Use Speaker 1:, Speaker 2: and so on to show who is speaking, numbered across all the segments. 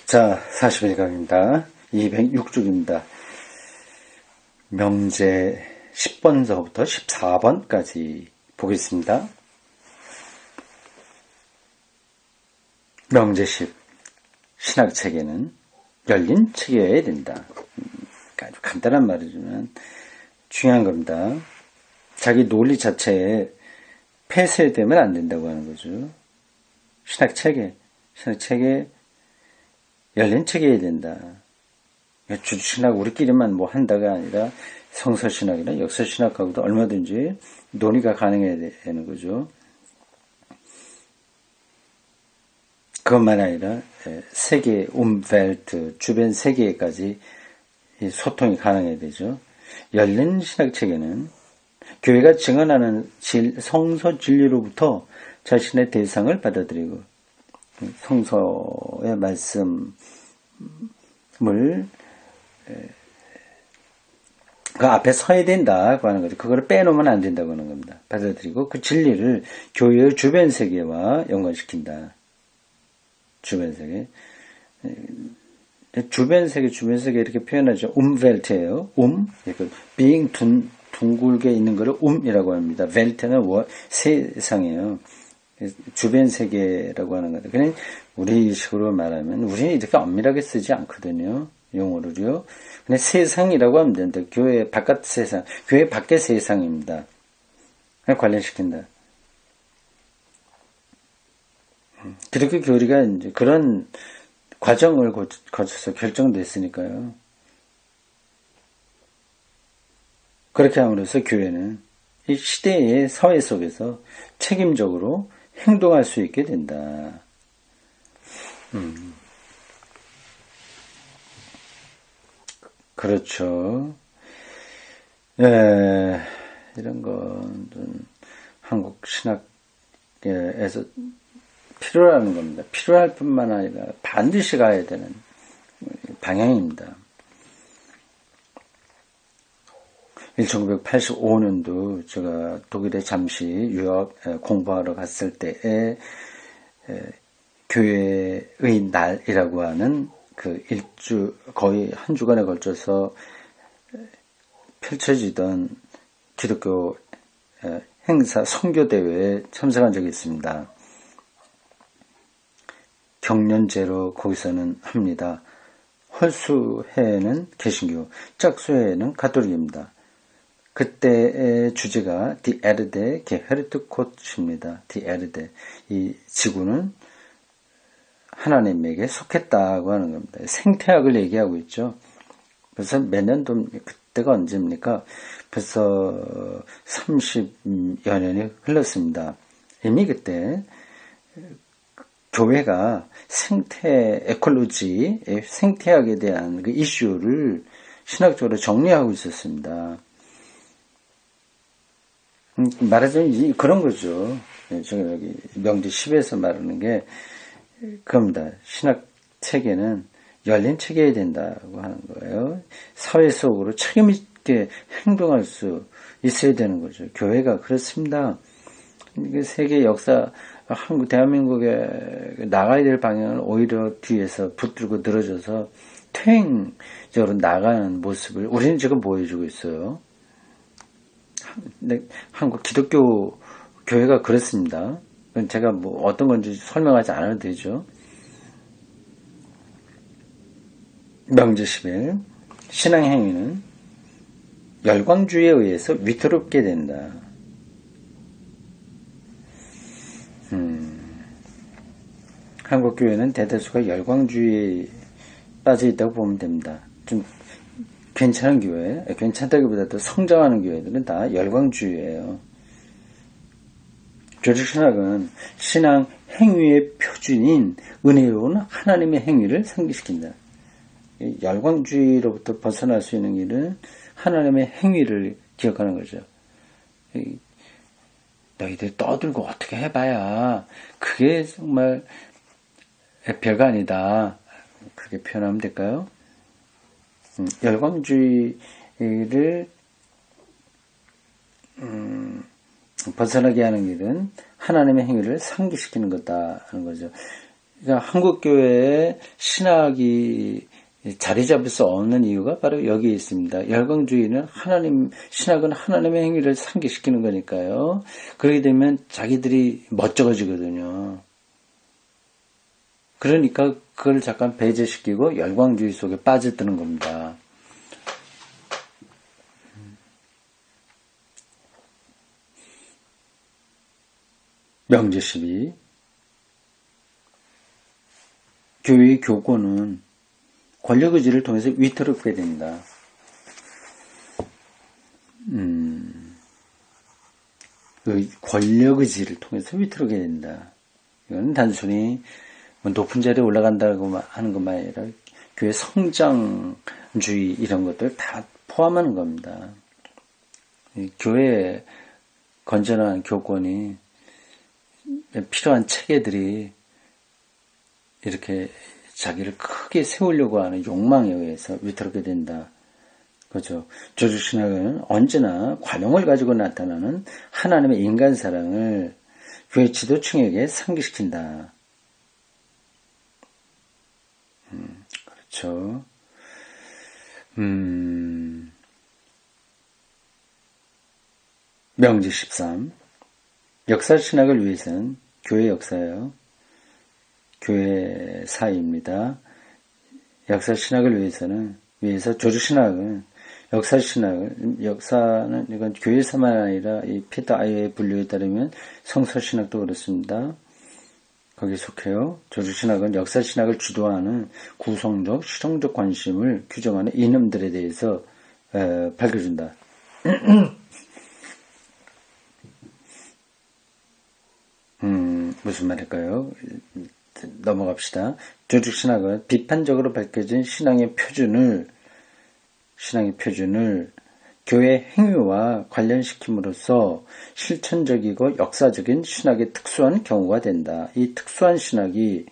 Speaker 1: 자, 41강입니다. 206쪽입니다. 명제 10번서부터 14번까지 보겠습니다. 명제 10. 신학체계는 열린 체계여야 된다. 아주 간단한 말이지만 중요한 겁니다. 자기 논리 자체에 폐쇄되면 안 된다고 하는 거죠. 신학체계 열린 체계여야 된다. 주신학 우리끼리만 뭐 한다가 아니라 성서신학이나 역사신학하고도 얼마든지 논의가 가능해야 되는 거죠. 그것만 아니라 세계 움벨트 주변 세계까지 소통이 가능해야 되죠. 열린 신학체계는 교회가 증언하는 성서 진리로부터 자신의 대상을 받아들이고 성서의 말씀을 그 앞에 서야 된다고 하는 거죠. 그걸 빼놓으면 안 된다고 하는 겁니다. 받아들이고 그 진리를 교회의 주변 세계와 연관시킨다. 주변 세계. 주변 세계 이렇게 표현하죠. 벨트예요. being 둥글게 있는 거를 이라고 합니다. 벨트는 세상이에요. 주변 세계라고 하는 거죠. 그냥 우리 식으로 말하면 우리는 이렇게 엄밀하게 쓰지 않거든요. 용어를요. 그냥 세상이라고 하면 되는데 교회 바깥 세상, 교회 밖의 세상입니다. 그냥 관련시킨다. 그렇게 교리가 이제 그런 과정을 거쳐서 결정됐으니까요. 그렇게 함으로써 교회는 이 시대의 사회 속에서 책임적으로 행동할 수 있게 된다. 그렇죠. 이런 건 한국 신학에서 필요라는 겁니다. 필요할 뿐만 아니라 반드시 가야 되는 방향입니다. 1985년도 제가 독일에 잠시 유학 공부하러 갔을 때에 교회의 날이라고 하는 그 거의 한 주간에 걸쳐서 펼쳐지던 기독교 행사 선교대회에 참석한 적이 있습니다. 경년제로 거기서는 합니다. 헐수회는 개신교, 짝수회는 가톨릭입니다. 그때의 주제가 Die Erde gehört Gott입니다. Die Erde. 이 지구는 하나님에게 속했다고 하는 겁니다. 생태학을 얘기하고 있죠. 벌써 몇 년도, 그때가 언제입니까? 벌써 30여 년이 흘렀습니다. 이미 그때 교회가 에콜로지, 생태학에 대한 그 이슈를 신학적으로 정리하고 있었습니다. 말하자면 그런 거죠. 제가 여기 명제 10에서 말하는 게 그겁니다. 신학 체계는 열린 체계여야 된다고 하는 거예요. 사회 속으로 책임 있게 행동할 수 있어야 되는 거죠. 교회가 그렇습니다. 세계 역사, 대한민국에 나가야 될 방향을 오히려 뒤에서 붙들고 늘어져서 퇴행적으로 나가는 모습을 우리는 지금 보여주고 있어요. 한국 기독교 교회가 그렇습니다. 제가 뭐 어떤 건지 설명하지 않아도 되죠. 명제 11. 신앙행위는 열광주의에 의해서 위태롭게 된다. 한국 교회는 대다수가 열광주의에 빠져 있다고 보면 됩니다. 좀 괜찮은 교회, 괜찮다기보다도 성장하는 교회들은 다 열광주의예요. 조직신학은 신앙 행위의 표준인 은혜로운 하나님의 행위를 상기시킨다. 열광주의로부터 벗어날 수 있는 길은 하나님의 행위를 기억하는 거죠. 너희들 떠들고 어떻게 해봐야 그게 정말 별거 아니다. 그렇게 표현하면 될까요? 열광주의를 벗어나게 하는 길은 하나님의 행위를 상기시키는 거다 하는 거죠. 그러니까 한국 교회에 신학이 자리 잡을 수 없는 이유가 바로 여기에 있습니다. 열광주의는 신학은 하나님의 행위를 상기시키는 거니까요. 그렇게 되면 자기들이 멋쩍어지거든요. 그러니까 그걸 잠깐 배제시키고 열광주의 속에 빠져드는 겁니다. 명제 12. 교회의 교권은 권력 의지를 통해서 위태롭게 된다. 권력 의지를 통해서 위태롭게 된다. 이건 단순히 높은 자리에 올라간다고 하는 것만 아니라 교회 성장주의 이런 것들 다 포함하는 겁니다. 교회의 건전한 교권이 필요한 체계들이 이렇게 자기를 크게 세우려고 하는 욕망에 의해서 위태롭게 된다. 그죠. 조직신학은 언제나 관용을 가지고 나타나는 하나님의 인간 사랑을 교회 지도층에게 상기시킨다. 그렇죠. 명제 13. 역사신학을 위해서는 교회 역사예요. 교회사입니다. 역사신학을 위해서 조직신학은 역사는 이건 교회사만 아니라 이 피터 아이의 분류에 따르면 성서신학도 그렇습니다. 거기에 속해요. 조직신학은 역사신학을 주도하는 구성적, 실용적 관심을 규정하는 이념들에 대해서 밝혀준다. 무슨 말일까요? 넘어갑시다. 조직신학은 비판적으로 밝혀진 신앙의 표준을 교회 행위와 관련시킴으로써 실천적이고 역사적인 신학의 특수한 경우가 된다. 이 특수한 신학이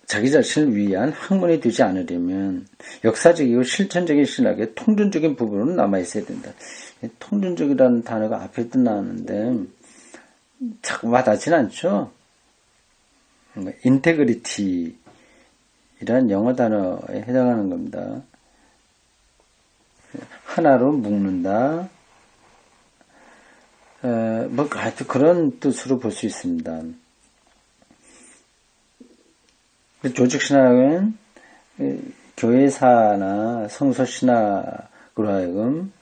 Speaker 1: 자기 자신을 위한 학문이 되지 않으려면 역사적이고 실천적인 신학의 통준적인 부분은 남아있어야 된다. 통준적이라는 단어가 앞에도 나왔는데 자꾸 와닿진 않죠. 인테그리티라는 영어 단어에 해당하는 겁니다. 하나로 묶는다. 하여튼 그런 뜻으로 볼 수 있습니다. 조직신학은 교회사나 성서신학으로 하여금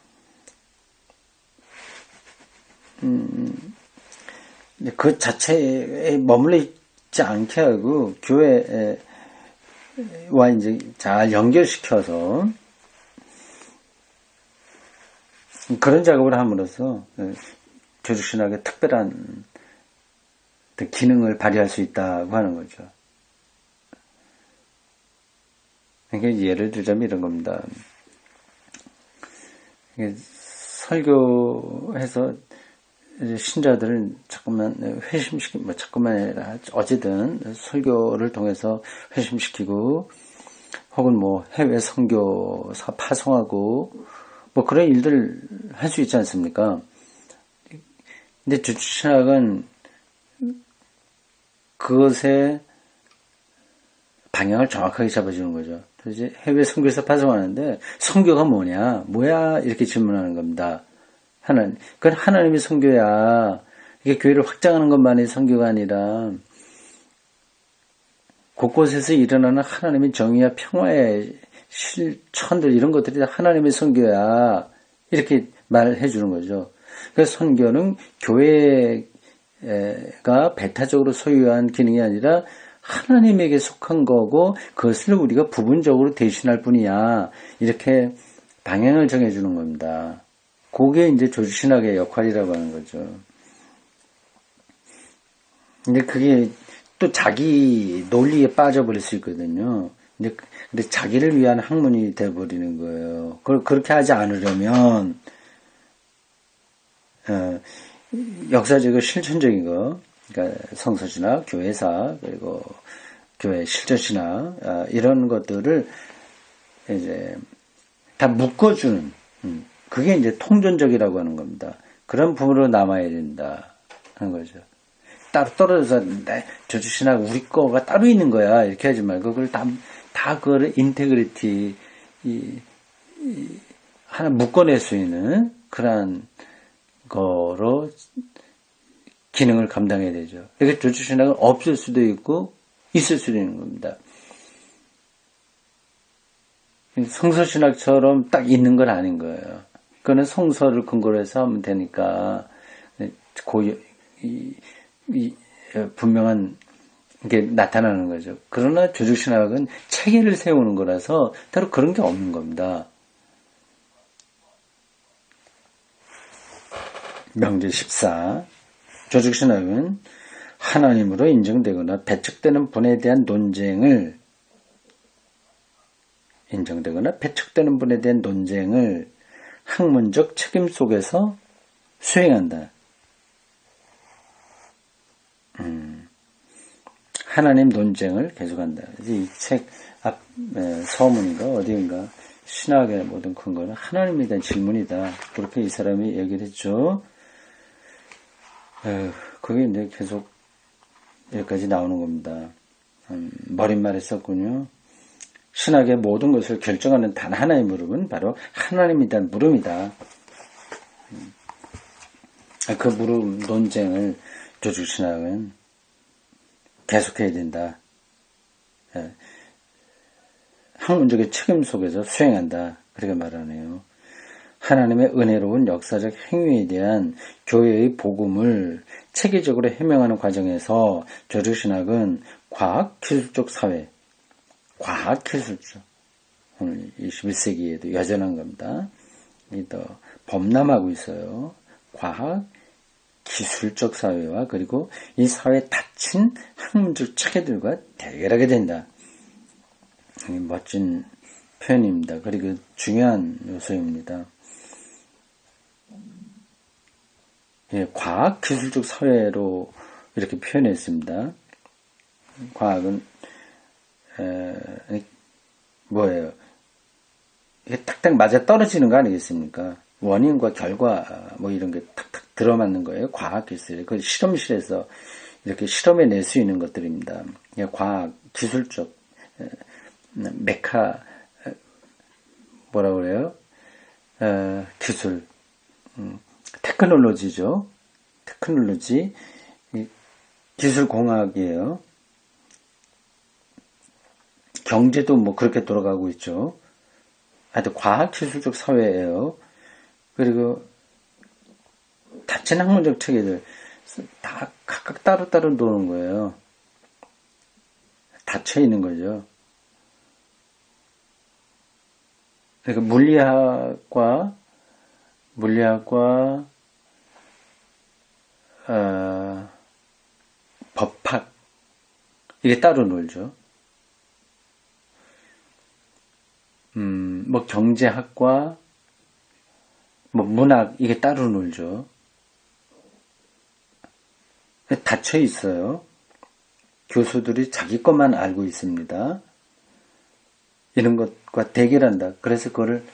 Speaker 1: 그 자체에 머물러 있지 않게 하고 교회와 이제 잘 연결시켜서 그런 작업을 함으로써 조직신학의 특별한 기능을 발휘할 수 있다고 하는 거죠. 그러니까 예를 들자면 이런 겁니다. 설교해서 신자들을 자꾸만 자꾸만 아니라 어쨌든 설교를 통해서 회심시키고 혹은 해외 선교사 파송하고 그런 일들을 할 수 있지 않습니까? 근데 조직신학은 그것의 방향을 정확하게 잡아주는 거죠. 그래서 해외 선교사 파송하는데 선교가 뭐야? 이렇게 질문하는 겁니다. 그건 하나님의 선교야. 이게 교회를 확장하는 것만이 선교가 아니라 곳곳에서 일어나는 하나님의 정의와 평화의 실천들 이런 것들이 다 하나님의 선교야. 이렇게 말해 주는 거죠. 그래서 선교는 교회가 배타적으로 소유한 기능이 아니라 하나님에게 속한 거고 그것을 우리가 부분적으로 대신할 뿐이야. 이렇게 방향을 정해주는 겁니다. 그게 이제 조직신학의 역할이라고 하는 거죠. 근데 그게 또 자기 논리에 빠져버릴 수 있거든요. 근데 자기를 위한 학문이 돼버리는 거예요. 그렇게 하지 않으려면, 역사적이고 실천적인 거, 그러니까 성서신학, 교회사, 그리고 교회 실천신학, 이런 것들을 이제 다 묶어주는, 그게 이제 통전적이라고 하는 겁니다. 그런 부분으로 남아야 된다 하는 거죠. 따로 떨어져서 저주신학 우리 거가 따로 있는 거야 이렇게 하지 말고 그걸 다 그거를 인테그리티 하나 묶어낼 수 있는 그러한 거로 기능을 감당해야 되죠. 이렇게 저주신학은 없을 수도 있고 있을 수도 있는 겁니다. 성서신학처럼 딱 있는 건 아닌 거예요. 그거는 성서를 근거로 해서 하면 되니까 분명한 게 나타나는 거죠. 그러나 조직신학은 체계를 세우는 거라서 따로 그런 게 없는 겁니다. 명제 14. 조직신학은 하나님으로 인정되거나 배척되는 분에 대한 논쟁을 학문적 책임 속에서 수행한다. 하나님 논쟁을 계속한다. 이 책 앞 서문인가 어디인가 신학의 모든 근거는 하나님에 대한 질문이다. 그렇게 이 사람이 얘기를 했죠. 그게 이제 계속 여기까지 나오는 겁니다. 머릿말 했었군요. 신학의 모든 것을 결정하는 단 하나의 물음은 바로 하나님에 대한 물음이다. 그 물음 논쟁을 조직신학은 계속해야 된다. 학문적인 책임 속에서 수행한다. 그렇게 말하네요. 하나님의 은혜로운 역사적 행위에 대한 교회의 복음을 체계적으로 해명하는 과정에서 조직신학은 과학기술적 사회, 과학기술적, 오늘 21세기에도 여전한 겁니다. 더 범람하고 있어요. 과학, 기술적 사회와 그리고 이 사회에 닫힌 학문적 체계들과 대결하게 된다. 멋진 표현입니다. 그리고 중요한 요소입니다. 과학, 기술적 사회로 이렇게 표현했습니다. 과학은 뭐예요? 이게 딱딱 맞아 떨어지는 거 아니겠습니까? 원인과 결과 뭐 이런 게 탁탁 들어맞는 거예요. 과학기술. 그 실험실에서 이렇게 실험해낼 수 있는 것들입니다. 과학, 기술적, 메카, 뭐라 그래요? 기술, 테크놀로지죠. 테크놀로지, 기술공학이에요. 경제도 뭐 그렇게 돌아가고 있죠. 하여튼 과학기술적 사회예요. 그리고 닫힌 학문적 체계들 다 각각 따로따로 노는 거예요. 닫혀 있는 거죠. 그러니까 물리학과 법학 이게 따로 놀죠. 뭐 경제학과 뭐 문학 이게 따로 놀죠. 닫혀 있어요. 교수들이 자기 것만 알고 있습니다. 이런 것과 대결한다. 그래서 그거를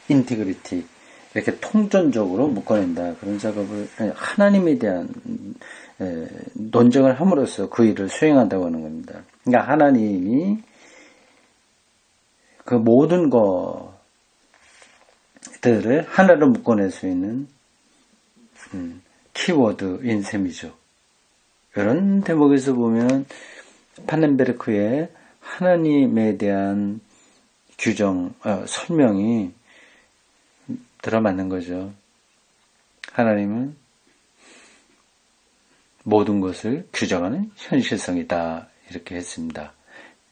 Speaker 1: 인테그리티 이렇게 통전적으로 묶어낸다. 그런 작업을 하나님에 대한 논쟁을 함으로써 그 일을 수행한다고 하는 겁니다. 그러니까 하나님이 그 모든 것들을 하나로 묶어낼 수 있는 키워드인 셈이죠. 이런 대목에서 보면 판넨베르크의 하나님에 대한 규정, 설명이 들어맞는 거죠. 하나님은 모든 것을 규정하는 현실성이다. 이렇게 했습니다.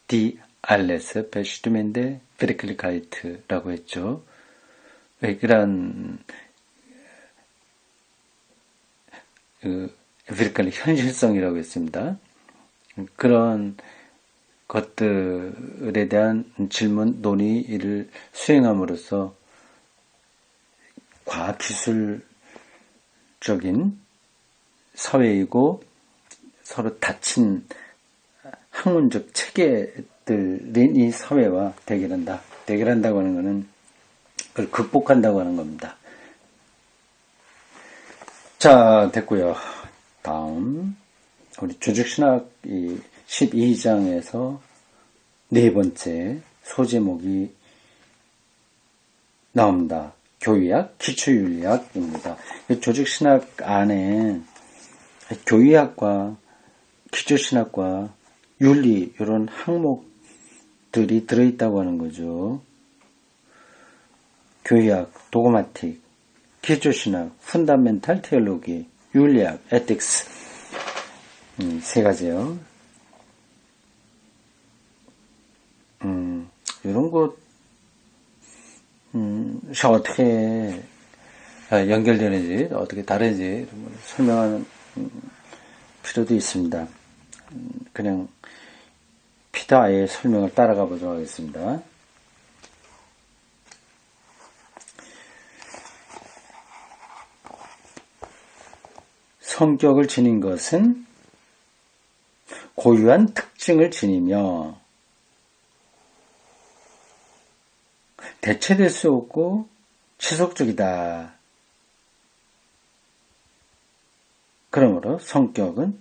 Speaker 1: Die alles bestimmende Wirklichkeit라고 했죠. 그런 현실성이라고 했습니다. 그런 것들에 대한 질문, 논의를 수행함으로써 과학기술적인 사회이고 서로 닫힌 학문적 체계들인 이 사회와 대결한다. 대결한다고 하는 것은 그걸 극복한다고 하는 겁니다. 자, 됐고요. 다음 우리 조직신학 12장에서 네 번째 소제목이 나옵니다. 교의학, 기초윤리학입니다. 조직신학 안에 교의학과 기초신학과 윤리 이런 항목들이 들어있다고 하는 거죠. 교의학, 도그마틱, 기초신학, 펀다멘탈 테올로기, 윤리학, 에틱스 세 가지요. 이런 것 어떻게 연결되는지 어떻게 다른지 설명하는 필요도 있습니다. 그냥 피다의 설명을 따라가 보도록 하겠습니다. 성격을 지닌 것은 고유한 특징을 지니며 대체될 수 없고 지속적이다. 그러므로 성격은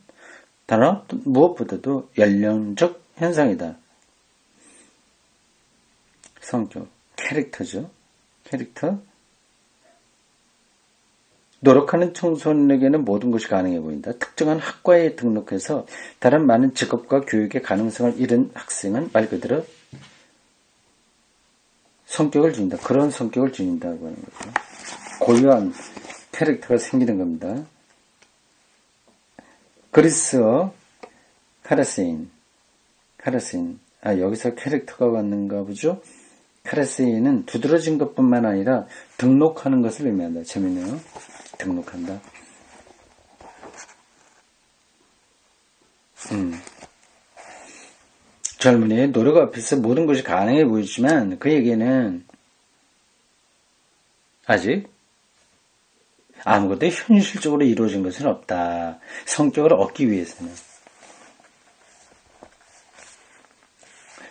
Speaker 1: 다른 무엇보다도 연령적 현상이다. 성격, 캐릭터죠. 캐릭터. 노력하는 청소년에게는 모든 것이 가능해 보인다. 특정한 학과에 등록해서 다른 많은 직업과 교육의 가능성을 잃은 학생은 말 그대로 성격을 지닌다. 그런 성격을 지닌다고 하는 거죠. 고유한 캐릭터가 생기는 겁니다. 그리스어 카라세인. 여기서 캐릭터가 왔는가 보죠. 카라세인은 두드러진 것뿐만 아니라 등록하는 것을 의미한다. 재밌네요. 등록한다. 젊은이의 노력 앞에서 모든 것이 가능해 보이지만 그에게는 아직 아무것도 현실적으로 이루어진 것은 없다. 성격을 얻기 위해서는.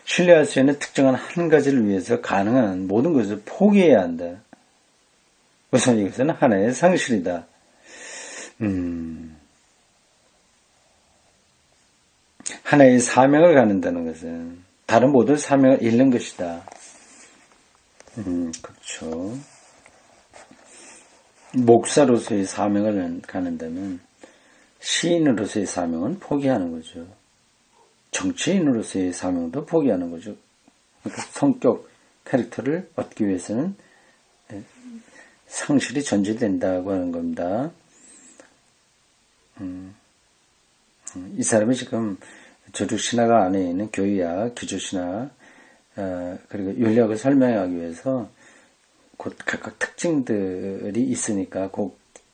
Speaker 1: 신뢰할 수 있는 특정한 한 가지를 위해서 가능한 모든 것을 포기해야 한다. 우선 이것은 하나의 상실이다. 하나의 사명을 갖는다는 것은 다른 모든 사명을 잃는 것이다. 그렇죠. 목사로서의 사명을 갖는다면 시인으로서의 사명은 포기하는 거죠. 정치인으로서의 사명도 포기하는 거죠. 그러니까 성격, 캐릭터를 얻기 위해서는 상실이 전제된다고 하는 겁니다. 이 사람이 지금 조직신학 안에 있는 교의학, 기초신학, 그리고 윤리학을 설명하기 위해서 곧 각각 특징들이 있으니까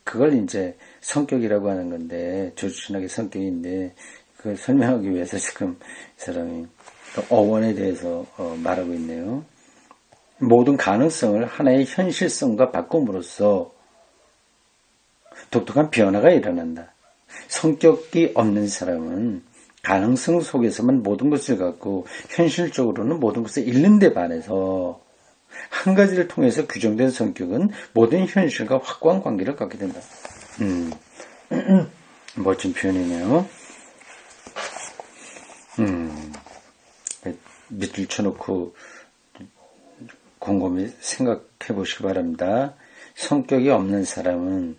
Speaker 1: 그걸 이제 성격이라고 하는 건데, 조직신학의 성격인데, 그걸 설명하기 위해서 지금 이 사람이 어원에 대해서 말하고 있네요. 모든 가능성을 하나의 현실성과 바꿈으로써 독특한 변화가 일어난다. 성격이 없는 사람은 가능성 속에서만 모든 것을 갖고 현실적으로는 모든 것을 잃는 데 반해서 한 가지를 통해서 규정된 성격은 모든 현실과 확고한 관계를 갖게 된다. 멋진 표현이네요. 밑줄 쳐놓고 곰곰이 생각해 보시기 바랍니다. 성격이 없는 사람은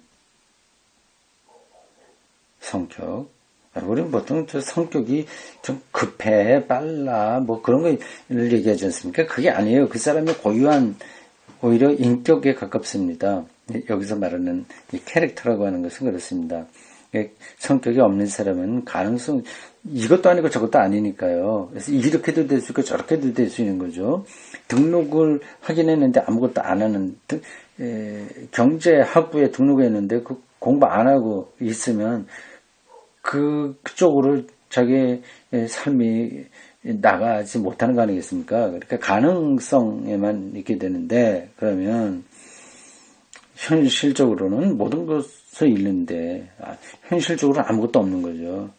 Speaker 1: 우리는 보통 저 성격이 좀 급해, 빨라, 뭐 그런 걸 얘기하지 않습니까? 그게 아니에요. 그 사람의 고유한 오히려 인격에 가깝습니다. 여기서 말하는 이 캐릭터라고 하는 것은 그렇습니다. 성격이 없는 사람은 가능성, 이것도 아니고 저것도 아니니까요. 그래서 이렇게도 될 수 있고 저렇게도 될 수 있는 거죠. 등록을 하긴 했는데 아무것도 안 하는, 경제학부에 등록했는데 그 공부 안 하고 있으면 그쪽으로 자기의 삶이 나가지 못하는 거 아니겠습니까? 그러니까 가능성에만 있게 되는데, 그러면 현실적으로는 모든 것을 잃는데, 현실적으로는 아무것도 없는 거죠.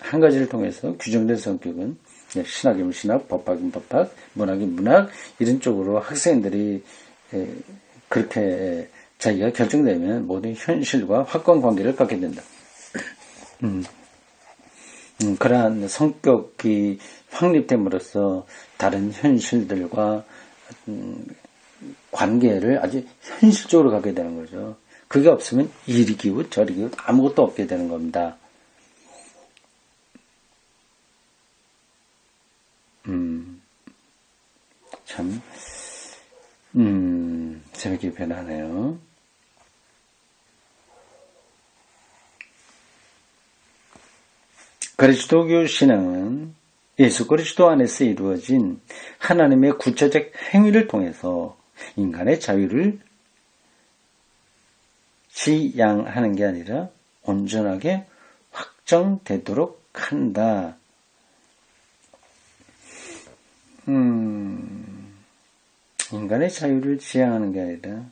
Speaker 1: 한 가지를 통해서 규정된 성격은 신학이면 신학, 법학이면 법학, 문학이면 문학, 이런 쪽으로 학생들이 그렇게 자기가 결정되면 모든 현실과 확고한 관계를 갖게 된다. 그러한 성격이 확립됨으로써 다른 현실들과 관계를 아주 현실적으로 갖게 되는 거죠. 그게 없으면 이리 기웃 저리 기웃 아무것도 없게 되는 겁니다. 참 재밌게 변하네요. 그리스도교 신앙은 예수 그리스도 안에서 이루어진 하나님의 구체적 행위를 통해서 인간의 자유를 지양하는 게 아니라 온전하게 확정되도록 한다. 인간의 자유를 지향하는 게 아니라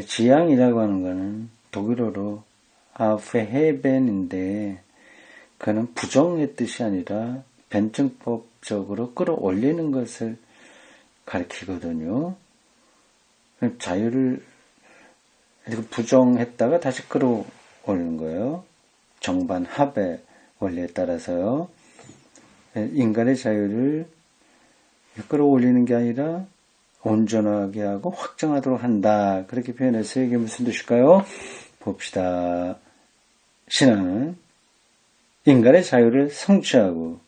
Speaker 1: 지향이라고 하는 것은 독일어로 아프헤벤인데 그는 부정의 뜻이 아니라 변증법적으로 끌어올리는 것을 가리키거든요. 자유를 부정했다가 다시 끌어올리는 거예요. 정반합의 원리에 따라서요. 인간의 자유를 끌어올리는 게 아니라 온전하게 하고 확정하도록 한다. 그렇게 표현해서 이게 무슨 뜻일까요? 봅시다. 신앙은 인간의 자유를 성취하고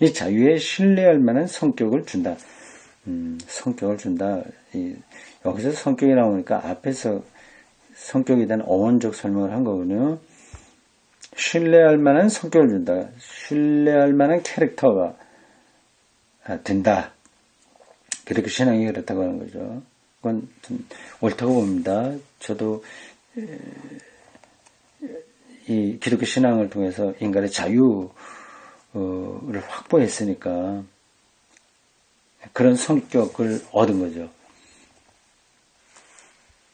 Speaker 1: 이 자유에 신뢰할 만한 성격을 준다. 성격을 준다. 여기서 성격이 나오니까 앞에서 성격에 대한 어원적 설명을 한 거군요. 신뢰할 만한 성격을 준다. 신뢰할 만한 캐릭터가 된다. 그렇게 신앙이 그렇다고 하는 거죠. 그건 옳다고 봅니다. 저도 이 기독교 신앙을 통해서 인간의 자유를 확보했으니까 그런 성격을 얻은 거죠.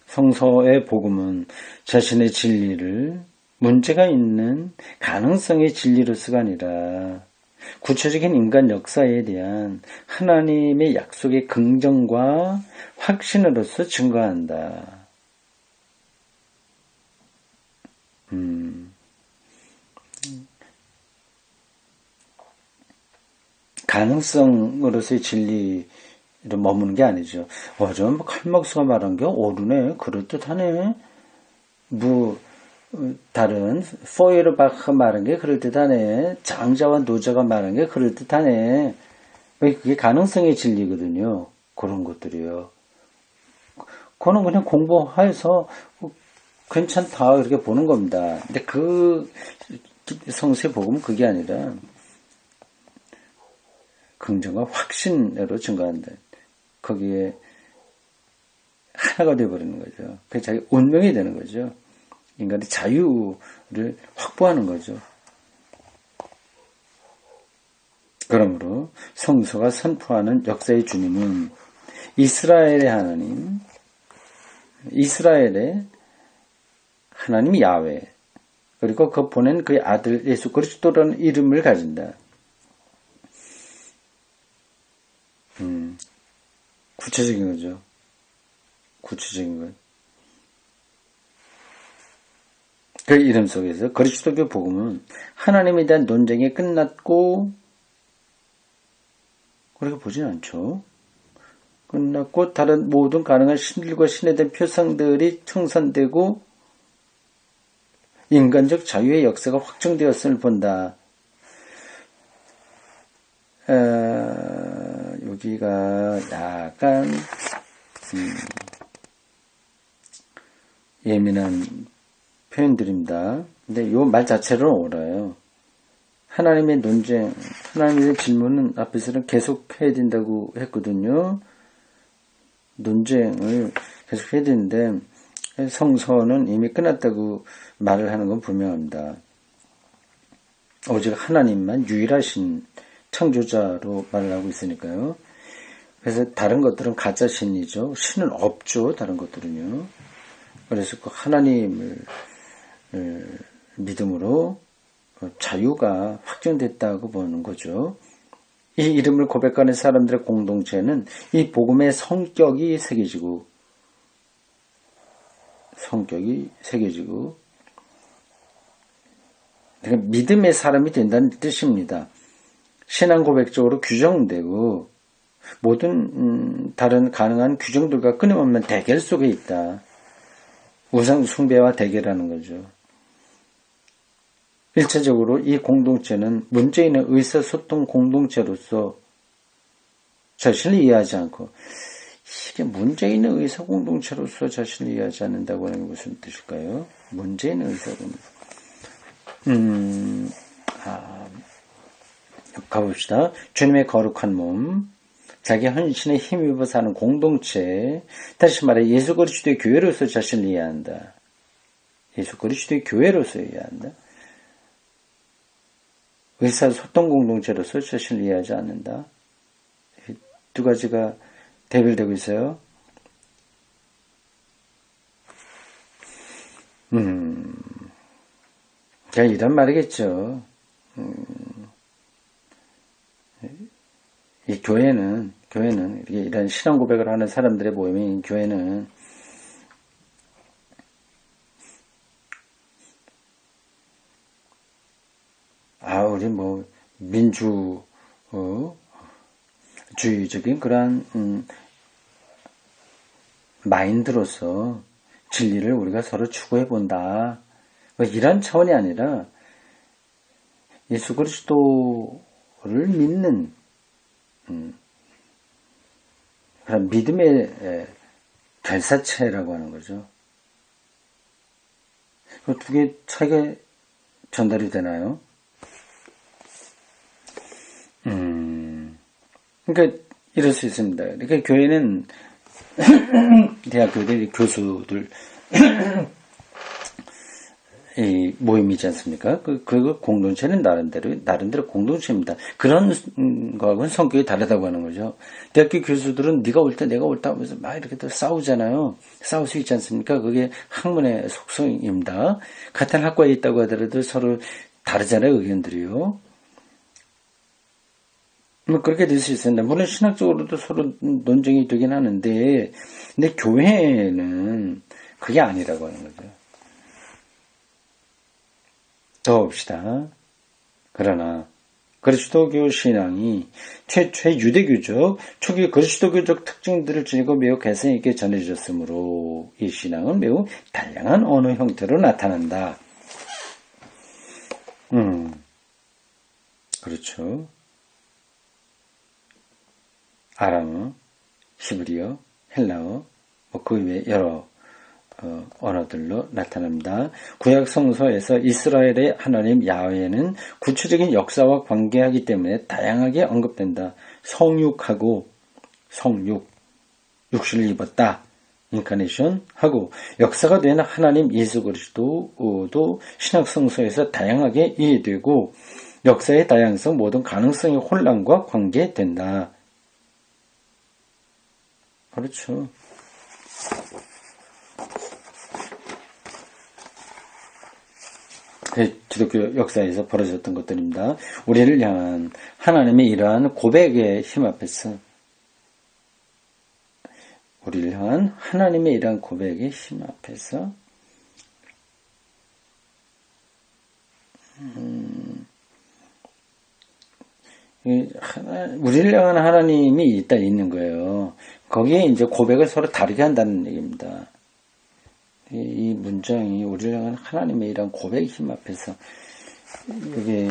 Speaker 1: 성서의 복음은 자신의 진리를 문제가 있는 가능성의 진리로서가 아니라 구체적인 인간 역사에 대한 하나님의 약속의 긍정과 확신으로서 증거한다. 가능성으로서의 진리를 머무는 게 아니죠. 좀 칼막스가 말한 게 옳으네. 그럴듯하네. 다른 포이르바흐가 말한 게 그럴듯하네. 장자와 노자가 말한 게 그럴듯하네. 그게 가능성의 진리거든요. 그런 것들이요. 그거는 그냥 공부해서 괜찮다 그렇게 보는 겁니다. 근데 그 성서의 복음은 그게 아니라 긍정과 확신으로 증가한다. 거기에 하나가 되어버리는 거죠. 그게 자기 운명이 되는 거죠. 인간의 자유를 확보하는 거죠. 그러므로 성서가 선포하는 역사의 주님은 이스라엘의 하나님, 이스라엘의 하나님 야훼, 그리고 그 보낸 그의 아들 예수 그리스도라는 이름을 가진다. 구체적인 거죠. 구체적인 것. 그 이름 속에서 그리스도교 복음은 하나님에 대한 논쟁이 끝났고 그렇게 보진 않죠. 끝났고 다른 모든 가능한 신들과 신에 대한 표상들이 청산되고 인간적 자유의 역사가 확정되었음을 본다. 여기가 약간 예민한 표현들입니다. 근데 이 말 자체로 옳아요. 하나님의 논쟁, 하나님의 질문은 앞에서는 계속 해야 된다고 했거든요. 논쟁을 계속 해야 되는데 성서는 이미 끝났다고 말을 하는 건 분명합니다. 오직 하나님만 유일하신 창조자로 말을 하고 있으니까요. 그래서 다른 것들은 가짜 신이죠. 신은 없죠. 다른 것들은요. 그래서 그 하나님을 믿음으로 자유가 확정됐다고 보는 거죠. 이 이름을 고백하는 사람들의 공동체는 이 복음의 성격이 새겨지고 그러니까 믿음의 사람이 된다는 뜻입니다. 신앙 고백적으로 규정되고 모든 다른 가능한 규정들과 끊임없는 대결 속에 있다. 우상 숭배와 대결하는 거죠. 일차적으로 이 공동체는 문제인의 의사소통 공동체로서 자신을 이해하지 않고, 이게 문제인의 의사 공동체로서 자신을 이해하지 않는다고 하는 게 무슨 뜻일까요? 문제인의 의사 공동체. 가봅시다. 주님의 거룩한 몸, 자기 헌신에 힘입어 사는 공동체, 다시 말해 예수 그리스도의 교회로서 자신을 이해한다. 예수 그리스도의 교회로서 이해한다. 의사소통 공동체로서 자신을 이해하지 않는다. 두 가지가 대별되고 있어요. 그냥 이런 말이겠죠. 이 교회는 이런 신앙 고백을 하는 사람들의 모임인 교회는 우리 주의적인 그러한 마인드로서 진리를 우리가 서로 추구해 본다. 이런 차원이 아니라 예수 그리스도를 믿는 그런 믿음의 결사체라고 하는 거죠. 그 두 개 차이가 전달이 되나요? 그러니까 이럴 수 있습니다. 그러니까 교회는 대학교들 교수들 이 모임이지 않습니까? 그 공동체는 나름대로 공동체입니다. 그런 거하고는 성격이 다르다고 하는 거죠. 대학교 교수들은 네가 옳다 내가 옳다 하면서 막 이렇게 또 싸우잖아요. 싸울 수 있지 않습니까? 그게 학문의 속성입니다. 같은 학과에 있다고 하더라도 서로 다르잖아요, 의견들이요. 그렇게 될 수 있습니다. 물론 신학적으로도 서로 논쟁이 되긴 하는데, 근데 교회는 그게 아니라고 하는 거죠. 더 봅시다. 그러나 그리스도교 신앙이 최초의 유대교적, 초기 그리스도교적 특징들을 지니고 매우 개성 있게 전해졌으므로 이 신앙은 매우 다양한 언어 형태로 나타난다. 그렇죠. 아람어, 히브리어, 헬라어, 그 외에 여러 언어들로 나타납니다. 구약 성서에서 이스라엘의 하나님 야훼는 구체적인 역사와 관계하기 때문에 다양하게 언급된다. 육신을 입었다. 인카네이션 하고 역사가 되는 하나님 예수 그리스도도 신약 성서에서 다양하게 이해되고 역사의 다양성 모든 가능성의 혼란과 관계된다. 그렇죠. 기독교 역사에서 벌어졌던 것들입니다. 우리를 향한 하나님의 이러한 고백의 힘 앞에서 우리를 향한 하나님이 일단 있는 거예요. 거기에 이제 고백을 서로 다르게 한다는 얘기입니다. 이 문장이 우리를 향한 하나님의 이런 고백의 힘 앞에서 이게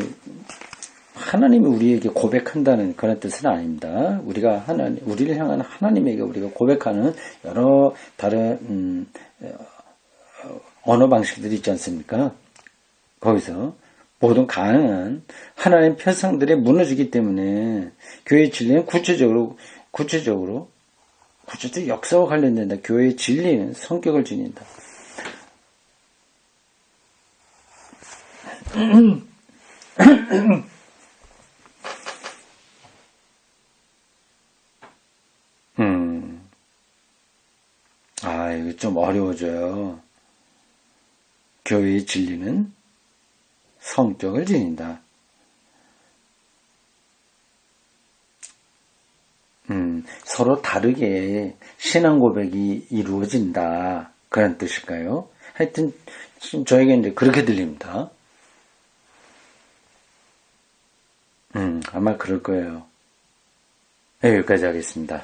Speaker 1: 하나님이 우리에게 고백한다는 그런 뜻은 아닙니다. 우리를 향한 하나님에게 우리가 고백하는 여러 다른 언어 방식들이 있지 않습니까? 거기서 모든 가능한 하나님 편성들이 무너지기 때문에 교회의 진리는 구체적으로 역사와 관련된다. 교회의 진리는 성격을 지닌다. 이거 좀 어려워져요. 교회의 진리는 성격을 지닌다. 서로 다르게 신앙 고백이 이루어진다. 그런 뜻일까요? 하여튼, 저에게 이제 그렇게 들립니다. 아마 그럴 거예요. 네, 여기까지 하겠습니다.